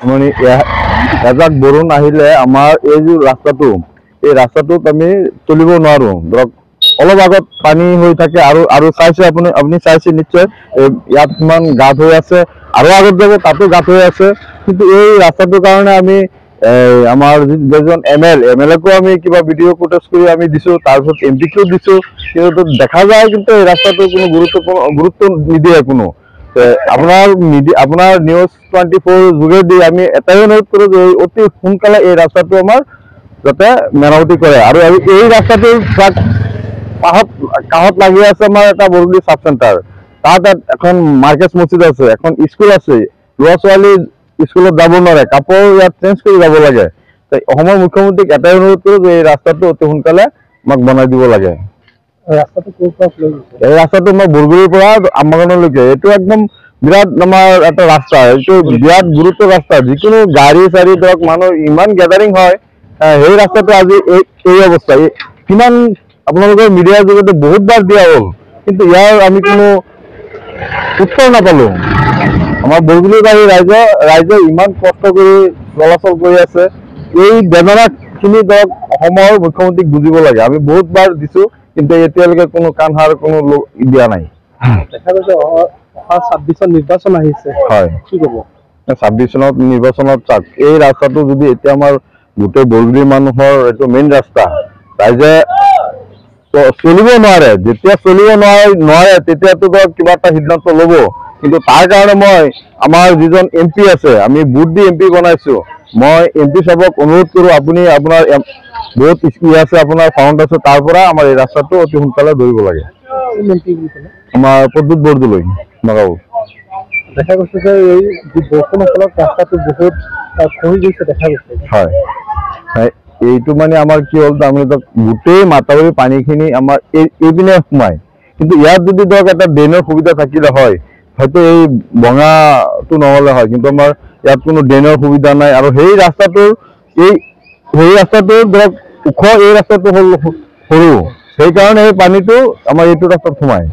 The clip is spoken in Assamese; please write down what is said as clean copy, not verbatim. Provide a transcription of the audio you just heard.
মানে এজাক বৰষুণ আহিলে আমাৰ এই যে ৰাস্তাটো এই ৰাস্তাটোত আমি চলিব নোৱাৰো ধৰক অলপ আগত পানী হৈ থাকে আৰু চাইছে আপুনি চাইছে নিশ্চয় ইয়াত কিমান গাঁত হৈ আছে আৰু আগত যাব তাতো গাঁত হৈ আছে কিন্তু এই ৰাস্তাটোৰ কাৰণে আমি আমাৰ যিজন এমএলএকো আমি কিবা ভিডিঅ' ফুটেজ কৰি আমি দিছো তাৰপিছত এমপিকো দিছো কিন্তু দেখা যায় কিন্তু এই ৰাস্তাটোৰ কোনো গুৰুত্ব নিদিয়ে কোনো আপোনাৰ নিউজ 24 যোগেদি আমি এটাই অনুৰোধ কৰো যে অতি সোনকালে এই ৰাস্তাটো আমাৰ যাতে মেৰামতি কৰে আৰু এই ৰাস্তাটোৰ কাষত লাগি আছে আমাৰ এটা বৰগুৰি সাব চেণ্টাৰ তাত এখন মাৰ্কেট মছজিদ আছে এখন স্কুল আছে ল'ৰা ছোৱালী স্কুলত যাব নোৱাৰে কাপোৰ ইয়াত চেঞ্জ কৰি যাব লাগে অসমৰ মুখ্যমন্ত্ৰীক এটাই অনুৰোধ কৰো যে এই ৰাস্তাটো অতি সোনকালে আমাক বনাই দিব লাগে এই ৰাস্তাটো আমাৰ বৰগুৰিৰ পৰা আমবাগানলৈকে এইটো একদম বিৰাট আমাৰ এটা ৰাস্তা এইটো বিৰাট গুৰুত্ব ৰাস্তা যিকোনো গাড়ী চাড়ী ধৰক মানুহ ইমান গেদাৰিং হয় সেই ৰাস্তাটো আজি এই অৱস্থা কিমান আপোনালোকৰ মিডিয়াৰ যোগেদি বহুতবাৰ দিয়া হ'ল কিন্তু ইয়াৰ আমি কোনো উত্তৰ নাপালো আমাৰ বৰগুৰিবাসী ৰাইজে ইমান কষ্ট কৰি চলাচল কৰি আছে এই বেদনাখিনি ধৰক অসমৰ মুখ্যমন্ত্ৰীক বুজিব লাগে আমি বহুতবাৰ দিছো কিন্তু এতিয়ালৈকে কোনো কাণসাৰ কোনো দিয়া নাই দেখা গৈছে 26 নিৰ্বাচন আহিছে হয় কি ক'ব 26 চনত নিৰ্বাচনত চাওক এই ৰাস্তাটো যদি এতিয়া আমাৰ গোটেই বৰগুৰি মানুহৰ এইটো মেইন ৰাস্তা ৰাইজে চলিব নোৱাৰে যেতিয়া চলিব নোৱাৰে তেতিয়াতো ধৰক কিবা এটা সিদ্ধান্ত ল'ব কিন্তু তাৰ কাৰণে মই আমাৰ যিজন এমপি আছে আমি বুট দি এমপি বনাইছো মই এমপি সাহেবক অনুৰোধ কৰো আপুনি আপোনাৰ বহুত স্কিল আছে আপোনাৰ ফাউণ্ড আছে তাৰ পৰা আমাৰ এই ৰাস্তাটো অতি সোনকালে ধৰিব লাগে আমাৰ পদ্মুত বৰদলৈ নগাঁও দেখা গৈছে যে এই বৰষুণৰ ফলত ৰাস্তাটো বহুত খহি গৈছে দেখা গৈছে হয় এইটো মানে আমাৰ কি হ'ল আমি গোটেই মাথাউৰি পানীখিনি আমাৰ এইপিনে সোমায় কিন্তু ইয়াত যদি ধৰক এটা ড্ৰেইনৰ সুবিধা থাকিলে হয় হয়তো এই বঙাটো নহ'লে হয় কিন্তু আমাৰ ইয়াত কোনো ড্ৰেইনৰ সুবিধা নাই আৰু সেই ৰাস্তাটোৰ ধৰক ওখ এই ৰাস্তাটো হ'ল সৰু সেইকাৰণে এই পানীটো আমাৰ এইটো ৰাস্তাত সোমায়